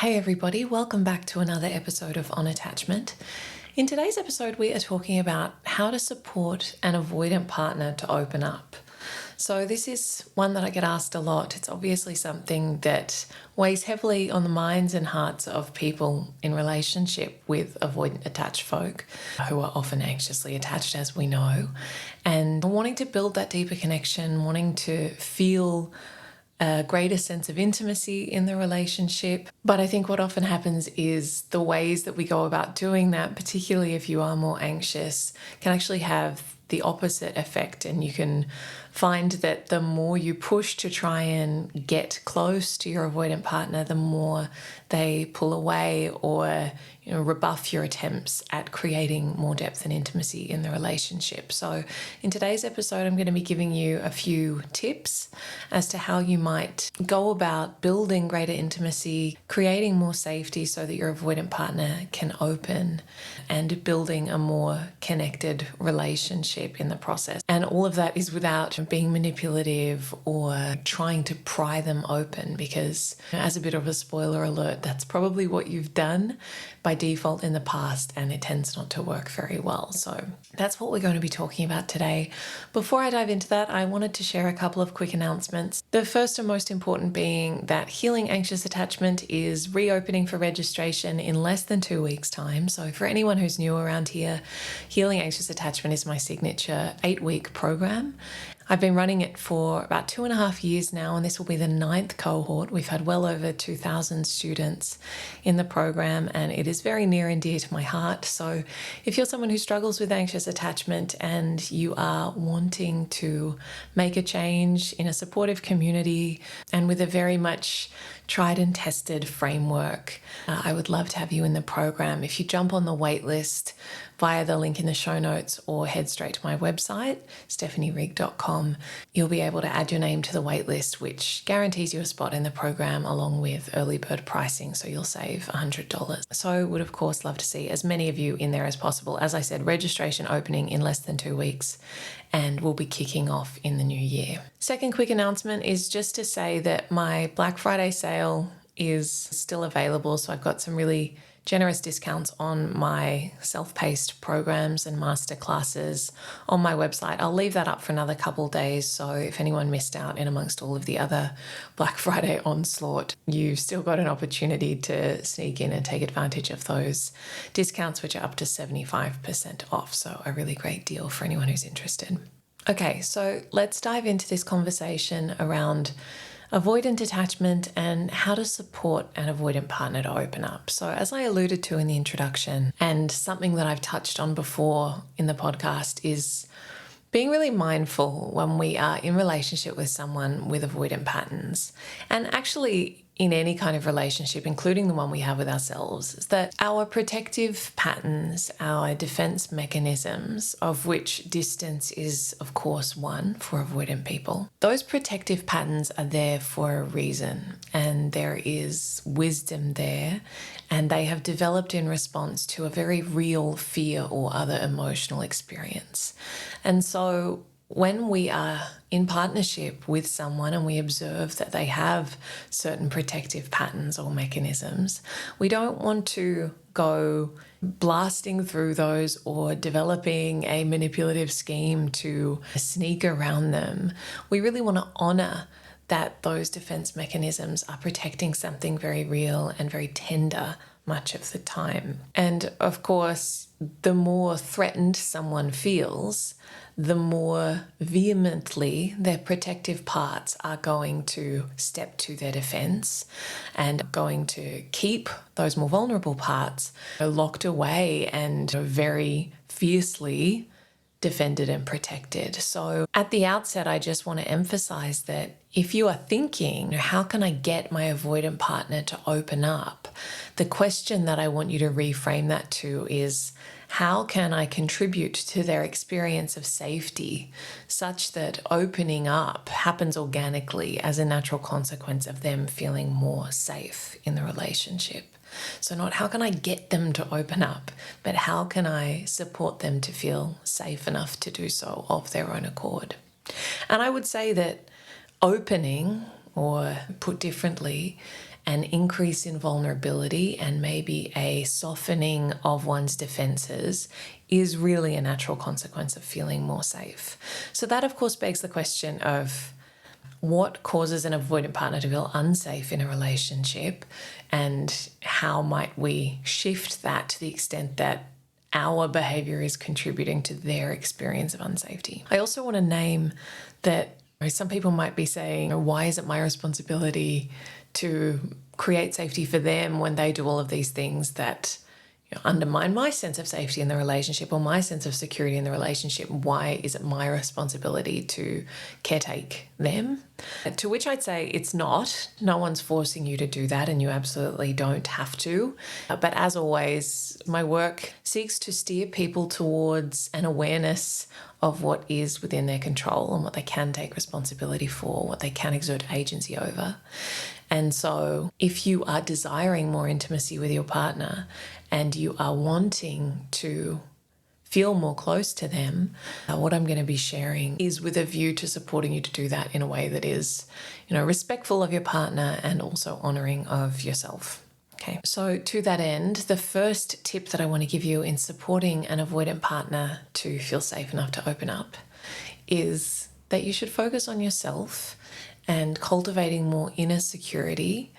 Hey everybody, welcome back to another episode of On Attachment. In today's episode, we are talking about how to support an avoidant partner to open up. So this is one that I get asked a lot. It's obviously something that weighs heavily on the minds and hearts of people in relationship with avoidant attached folk who are often anxiously attached, as we know, and wanting to build that deeper connection, wanting to feel a greater sense of intimacy in the relationship. But I think what often happens is the ways that we go about doing that, particularly if you are more anxious, can actually have the opposite effect. And you can find that the more you push to try and get close to your avoidant partner, the more they pull away or rebuff your attempts at creating more depth and intimacy in the relationship. So in today's episode, I'm going to be giving you a few tips as to how you might go about building greater intimacy, creating more safety so that your avoidant partner can open, and building a more connected relationship in the process. And all of that is without being manipulative or trying to pry them open, because as a bit of a spoiler alert, that's probably what you've done by default in the past, and it tends not to work very well. So that's what we're going to be talking about today. Before I dive into that, I wanted to share a couple of quick announcements. The first and most important being that Healing Anxious Attachment is reopening for registration in less than 2 weeks' time. So for anyone who's new around here, Healing Anxious Attachment is my signature 8-week program. I've been running it for about 2.5 years now, and this will be the 9th cohort. We've had well over 2,000 students in the program, and it is very near and dear to my heart. So if you're someone who struggles with anxious attachment and you are wanting to make a change in a supportive community and with a very much tried and tested framework, I would love to have you in the program. If you jump on the wait list via the link in the show notes or head straight to my website, stephanierigg.com, you'll be able to add your name to the wait list, which guarantees you a spot in the program along with early bird pricing, so you'll save $100. So would of course love to see as many of you in there as possible. As I said, registration opening in less than 2 weeks, and we'll be kicking off in the new year. Second quick announcement is just to say that my Black Friday sale is still available. So I've got some really generous discounts on my self-paced programs and masterclasses on my website. I'll leave that up for another couple days. So if anyone missed out in amongst all of the other Black Friday onslaught, you've still got an opportunity to sneak in and take advantage of those discounts, which are up to 75% off. So a really great deal for anyone who's interested. Okay, so let's dive into this conversation around avoidant attachment and how to support an avoidant partner to open up. So as I alluded to in the introduction, and something that I've touched on before in the podcast, is being really mindful when we are in relationship with someone with avoidant patterns, and actually in any kind of relationship, including the one we have with ourselves, is that our protective patterns, our defense mechanisms, of which distance is, of course, one for avoidant people, those protective patterns are there for a reason, and there is wisdom there, and they have developed in response to a very real fear or other emotional experience. And so when we are in partnership with someone and we observe that they have certain protective patterns or mechanisms, we don't want to go blasting through those or developing a manipulative scheme to sneak around them. We really want to honor that those defense mechanisms are protecting something very real and very tender much of the time. And of course, the more threatened someone feels, the more vehemently their protective parts are going to step to their defense and going to keep those more vulnerable parts locked away and very fiercely defended and protected. So at the outset, I just want to emphasize that if you are thinking, how can I get my avoidant partner to open up? The question that I want you to reframe that to is, how can I contribute to their experience of safety such that opening up happens organically as a natural consequence of them feeling more safe in the relationship? So not how can I get them to open up, but how can I support them to feel safe enough to do so of their own accord? And I would say that opening, or put differently, an increase in vulnerability and maybe a softening of one's defenses is really a natural consequence of feeling more safe. So that, of course, begs the question of what causes an avoidant partner to feel unsafe in a relationship, and how might we shift that to the extent that our behaviour is contributing to their experience of unsafety. I also want to name that some people might be saying, why is it my responsibility to create safety for them when they do all of these things that undermine my sense of safety in the relationship or my sense of security in the relationship? Why is it my responsibility to caretake them? To which I'd say it's not. No one's forcing you to do that, and you absolutely don't have to. But as always, my work seeks to steer people towards an awareness of what is within their control and what they can take responsibility for, what they can exert agency over. And so if you are desiring more intimacy with your partner and you are wanting to feel more close to them, what I'm going to be sharing is with a view to supporting you to do that in a way that is, respectful of your partner and also honouring of yourself. Okay, so to that end, the first tip that I want to give you in supporting an avoidant partner to feel safe enough to open up is that you should focus on yourself and cultivating more inner security,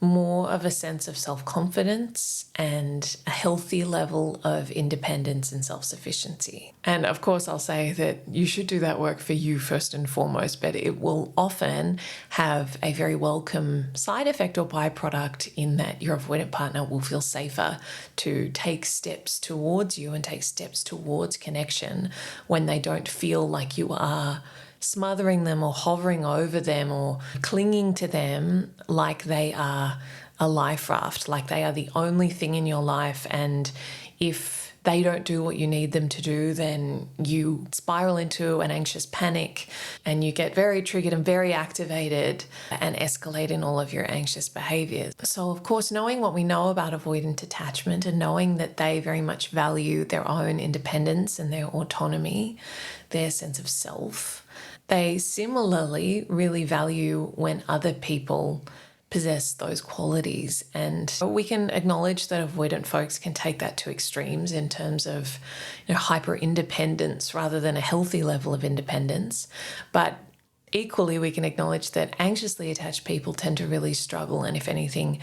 more of a sense of self-confidence and a healthy level of independence and self-sufficiency. And of course, I'll say that you should do that work for you first and foremost, but it will often have a very welcome side effect or byproduct in that your avoidant partner will feel safer to take steps towards you and take steps towards connection when they don't feel like you are smothering them or hovering over them or clinging to them like they are a life raft, like they are the only thing in your life. And if they don't do what you need them to do, then you spiral into an anxious panic and you get very triggered and very activated and escalate in all of your anxious behaviors. So of course, knowing what we know about avoidant attachment and knowing that they very much value their own independence and their autonomy, their sense of self, they similarly really value when other people possess those qualities. And we can acknowledge that avoidant folks can take that to extremes in terms of hyper independence rather than a healthy level of independence. But equally, we can acknowledge that anxiously attached people tend to really struggle, and if anything,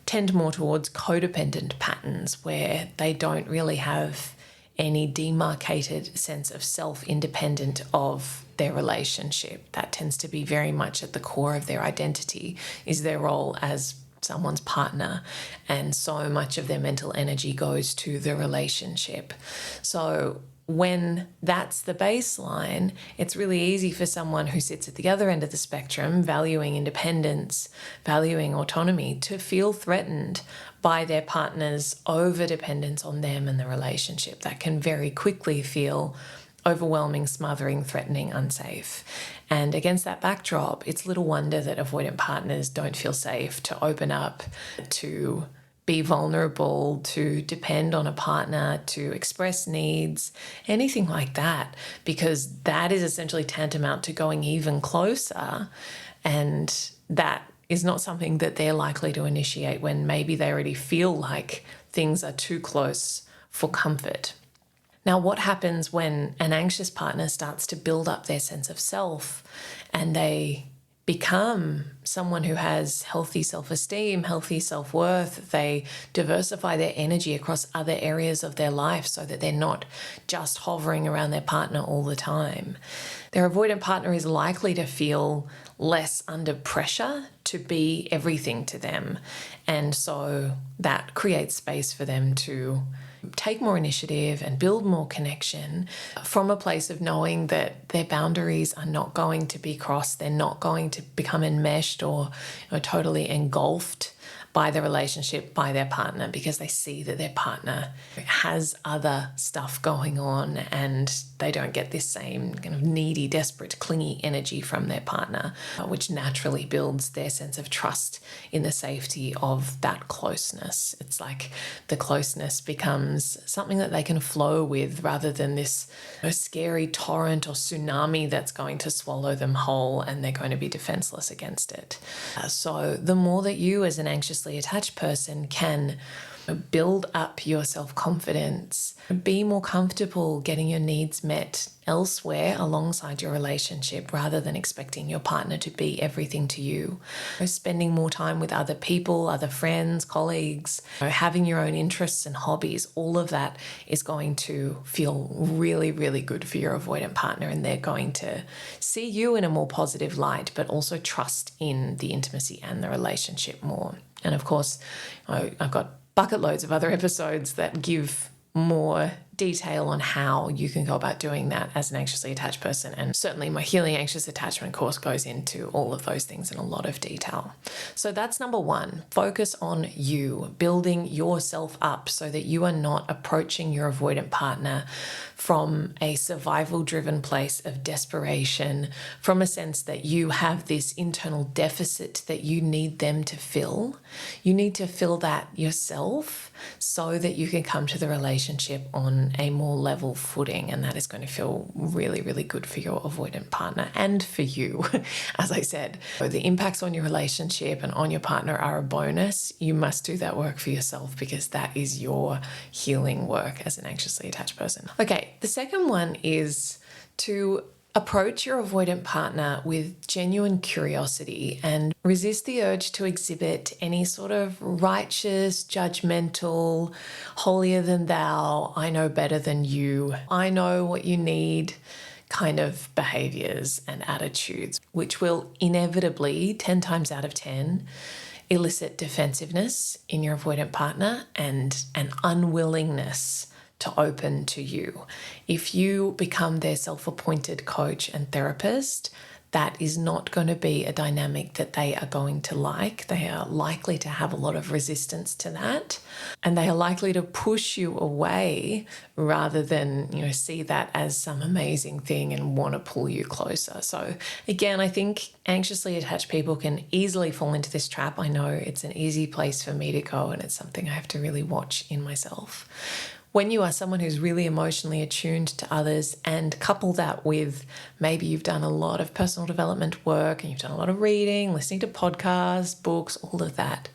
tend more towards codependent patterns where they don't really have any demarcated sense of self independent of their relationship. That tends to be very much at the core of their identity, is their role as someone's partner, and so much of their mental energy goes to the relationship. So when that's the baseline, it's really easy for someone who sits at the other end of the spectrum, valuing independence, valuing autonomy, to feel threatened by their partner's over-dependence on them and the relationship. That can very quickly feel overwhelming, smothering, threatening, unsafe. And against that backdrop, it's little wonder that avoidant partners don't feel safe to open up, to be vulnerable, to depend on a partner, to express needs, anything like that, because that is essentially tantamount to going even closer, and that is not something that they're likely to initiate when maybe they already feel like things are too close for comfort. Now, what happens when an anxious partner starts to build up their sense of self and they become someone who has healthy self-esteem, healthy self-worth? They diversify their energy across other areas of their life so that they're not just hovering around their partner all the time. Their avoidant partner is likely to feel less under pressure to be everything to them. And so that creates space for them to take more initiative and build more connection from a place of knowing that their boundaries are not going to be crossed. They're not going to become enmeshed or totally engulfed by the relationship, by their partner, because they see that their partner has other stuff going on and they don't get this same kind of needy, desperate, clingy energy from their partner, which naturally builds their sense of trust in the safety of that closeness. It's like the closeness becomes something that they can flow with rather than this scary torrent or tsunami that's going to swallow them whole and they're going to be defenseless against it. So the more that you as an anxiously attached person can build up your self-confidence, be more comfortable getting your needs met elsewhere alongside your relationship rather than expecting your partner to be everything to you. Spending more time with other people, other friends, colleagues, having your own interests and hobbies, all of that is going to feel really, really good for your avoidant partner, and they're going to see you in a more positive light, but also trust in the intimacy and the relationship more. And of course, I've got bucket loads of other episodes that give more detail on how you can go about doing that as an anxiously attached person. And certainly my Healing Anxious Attachment course goes into all of those things in a lot of detail. So that's number one, focus on you, building yourself up so that you are not approaching your avoidant partner from a survival-driven place of desperation, from a sense that you have this internal deficit that you need them to fill. You need to fill that yourself so that you can come to the relationship on a more level footing, and that is going to feel really, really good for your avoidant partner and for you. As I said, so the impacts on your relationship and on your partner are a bonus. You must do that work for yourself because that is your healing work as an anxiously attached person. Okay, the second one is to approach your avoidant partner with genuine curiosity and resist the urge to exhibit any sort of righteous, judgmental, holier than thou, I know better than you, I know what you need kind of behaviors and attitudes, which will inevitably, 10 times out of 10, elicit defensiveness in your avoidant partner and an unwillingness to open to you. If you become their self-appointed coach and therapist, that is not going to be a dynamic that they are going to like. They are likely to have a lot of resistance to that, and they are likely to push you away rather than, see that as some amazing thing and want to pull you closer. So again, I think anxiously attached people can easily fall into this trap. I know it's an easy place for me to go, and it's something I have to really watch in myself. When you are someone who's really emotionally attuned to others and couple that with maybe you've done a lot of personal development work and you've done a lot of reading, listening to podcasts, books, all of that.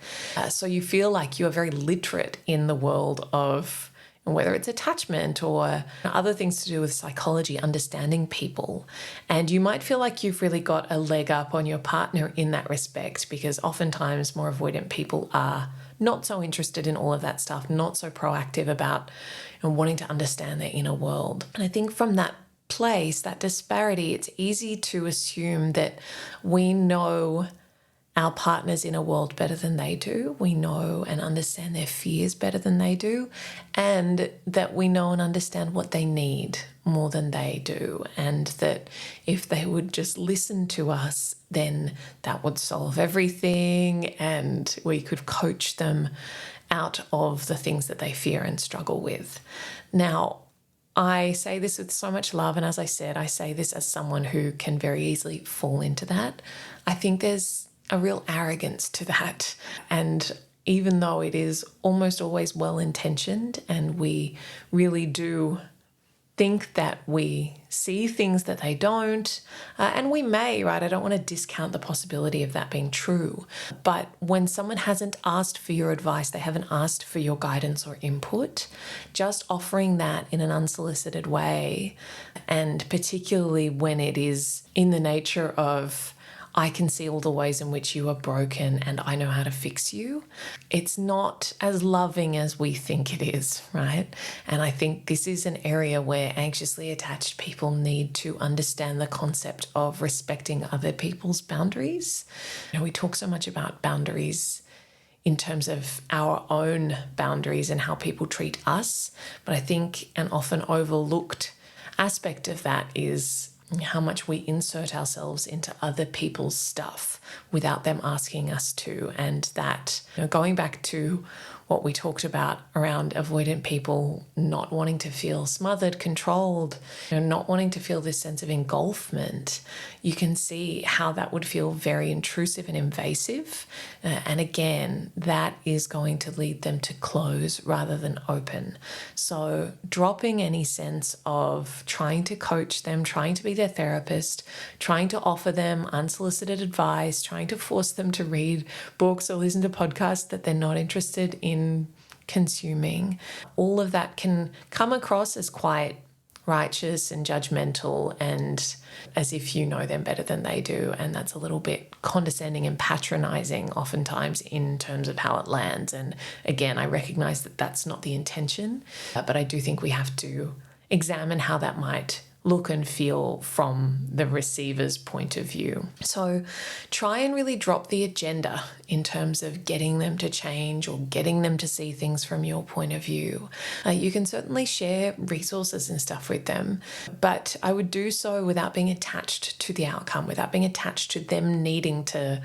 So you feel like you are very literate in the world of whether it's attachment or other things to do with psychology, understanding people. And you might feel like you've really got a leg up on your partner in that respect because oftentimes more avoidant people are not so interested in all of that stuff, not so proactive about wanting to understand their inner world. And I think from that place, that disparity, it's easy to assume that we know our partner's inner world better than they do. We know and understand their fears better than they do, and that we know and understand what they need more than they do, and that if they would just listen to us, then that would solve everything and we could coach them out of the things that they fear and struggle with. Now, I say this with so much love, and as I said, I say this as someone who can very easily fall into that. I think there's a real arrogance to that. And even though it is almost always well-intentioned and we really do think that we see things that they don't, and we may, right? I don't want to discount the possibility of that being true. But when someone hasn't asked for your advice, they haven't asked for your guidance or input, just offering that in an unsolicited way, and particularly when it is in the nature of, I can see all the ways in which you are broken and I know how to fix you, it's not as loving as we think it is, right? And I think this is an area where anxiously attached people need to understand the concept of respecting other people's boundaries. We talk so much about boundaries in terms of our own boundaries and how people treat us, but I think an often overlooked aspect of that is how much we insert ourselves into other people's stuff without them asking us to. And that, going back to what we talked about around avoidant people not wanting to feel smothered, controlled, not wanting to feel this sense of engulfment, you can see how that would feel very intrusive and invasive. And again, that is going to lead them to close rather than open. So dropping any sense of trying to coach them, trying to be their therapist, trying to offer them unsolicited advice, trying to force them to read books or listen to podcasts that they're not interested in consuming, all of that can come across as quite righteous and judgmental and as if you know them better than they do. And that's a little bit condescending and patronizing oftentimes in terms of how it lands. And again, I recognize that that's not the intention, but I do think we have to examine how that might look and feel from the receiver's point of view. So try and really drop the agenda in terms of getting them to change or getting them to see things from your point of view. You can certainly share resources and stuff with them, but I would do so without being attached to the outcome, without being attached to them needing to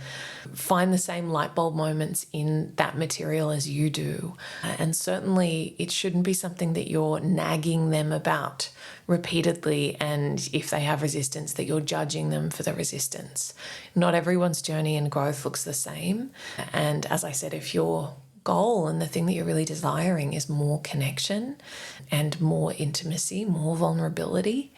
find the same light bulb moments in that material as you do. And certainly it shouldn't be something that you're nagging them about repeatedly, and if they have resistance, that you're judging them for the resistance. Not everyone's journey and growth looks the same. And as I said, if your goal and the thing that you're really desiring is more connection and more intimacy, more vulnerability,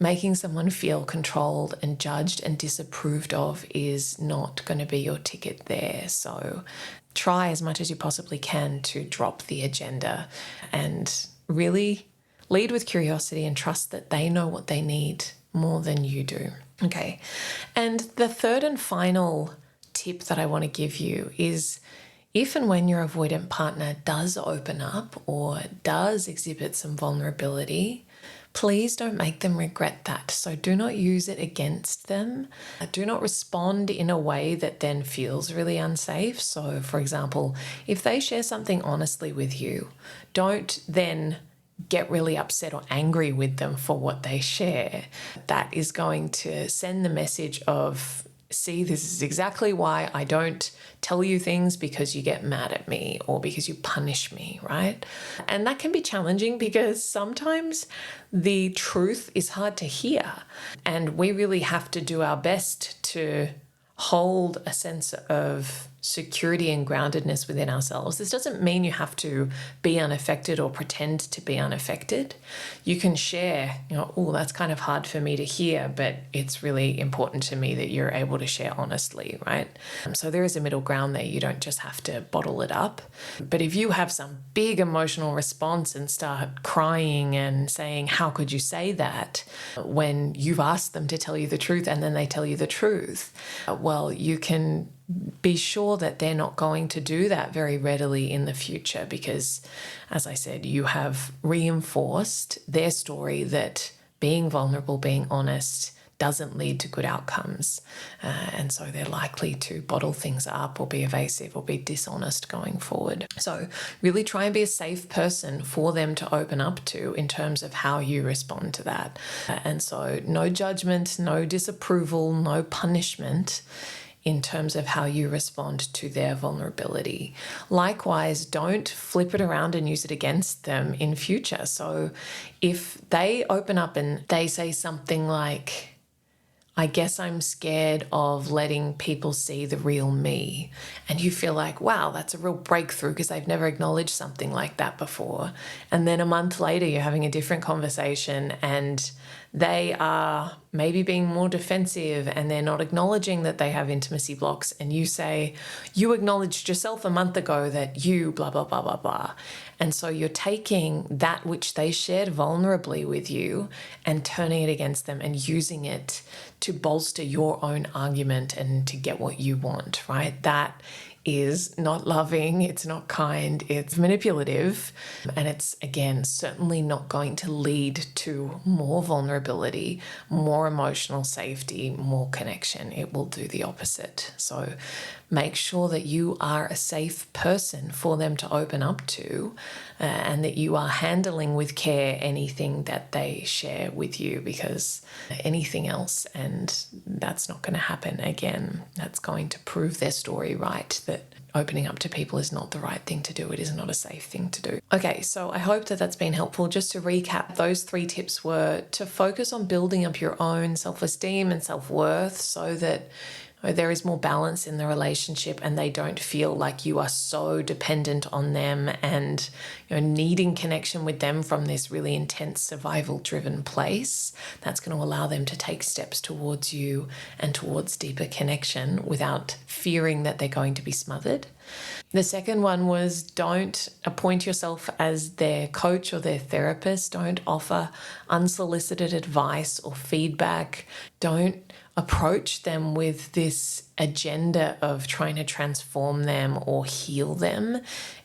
making someone feel controlled and judged and disapproved of is not going to be your ticket there. So try as much as you possibly can to drop the agenda and really lead with curiosity and trust that they know what they need more than you do. Okay. And the third and final tip that I want to give you is if and when your avoidant partner does open up or does exhibit some vulnerability, please don't make them regret that. So do not use it against them. Do not respond in a way that then feels really unsafe. So for example, if they share something honestly with you, don't then get really upset or angry with them for what they share. That is going to send the message of, see, this is exactly why I don't tell you things, because you get mad at me or because you punish me, right? And that can be challenging because sometimes the truth is hard to hear, and we really have to do our best to hold a sense of security and groundedness within ourselves. This doesn't mean you have to be unaffected or pretend to be unaffected. You can share, oh, that's kind of hard for me to hear, but it's really important to me that you're able to share honestly, right? So there is a middle ground there. You don't just have to bottle it up. But if you have some big emotional response and start crying and saying, how could you say that, when you've asked them to tell you the truth and then they tell you the truth, well, you can be sure that they're not going to do that very readily in the future because, as I said, you have reinforced their story that being vulnerable, being honest, doesn't lead to good outcomes. And so they're likely to bottle things up or be evasive or be dishonest going forward. So really try and be a safe person for them to open up to in terms of how you respond to that. And so no judgment, no disapproval, no punishment in terms of how you respond to their vulnerability. Likewise, don't flip it around and use it against them in future. So if they open up and they say something like, I guess I'm scared of letting people see the real me. And you feel like, wow, that's a real breakthrough because I've never acknowledged something like that before. And then a month later, you're having a different conversation and they are maybe being more defensive and they're not acknowledging that they have intimacy blocks. And you say, you acknowledged yourself a month ago that you blah, blah, blah, blah, blah. And so you're taking that which they shared vulnerably with you and turning it against them and using it to bolster your own argument and to get what you want, right? That is not loving, it's not kind, it's manipulative, and it's, again, certainly not going to lead to more vulnerability, more emotional safety, more connection. It will do the opposite. So make sure that you are a safe person for them to open up to, and that you are handling with care anything that they share with you, because anything else, and that's not going to happen again. That's going to prove their story right, that opening up to people is not the right thing to do. It is not a safe thing to do. Okay, so I hope that that's been helpful. Just to recap, those 3 tips were to focus on building up your own self-esteem and self-worth so that there is more balance in the relationship and they don't feel like you are so dependent on them and needing connection with them from this really intense survival-driven place. That's going to allow them to take steps towards you and towards deeper connection without fearing that they're going to be smothered. The second one was, don't appoint yourself as their coach or their therapist. Don't offer unsolicited advice or feedback. Don't approach them with this agenda of trying to transform them or heal them.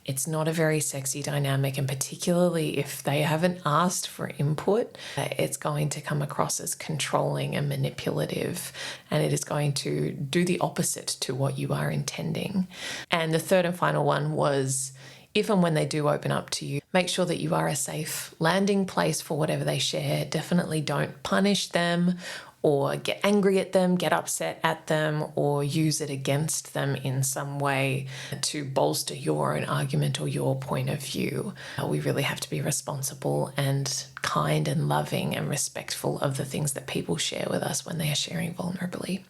It's not a very sexy dynamic, and particularly if they haven't asked for input, it's going to come across as controlling and manipulative, and it is going to do the opposite to what you are intending. And the third and final one was, if and when they do open up to you, make sure that you are a safe landing place for whatever they share. Definitely don't punish them or get angry at them, get upset at them, or use it against them in some way to bolster your own argument or your point of view. We really have to be responsible and kind and loving and respectful of the things that people share with us when they are sharing vulnerably.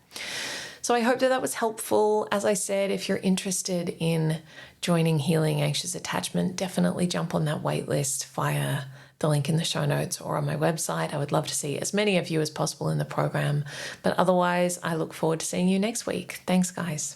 So I hope that that was helpful. As I said, if you're interested in joining Healing Anxious Attachment, definitely jump on that wait list via the link in the show notes or on my website. I would love to see as many of you as possible in the program. But otherwise, I look forward to seeing you next week. Thanks, guys.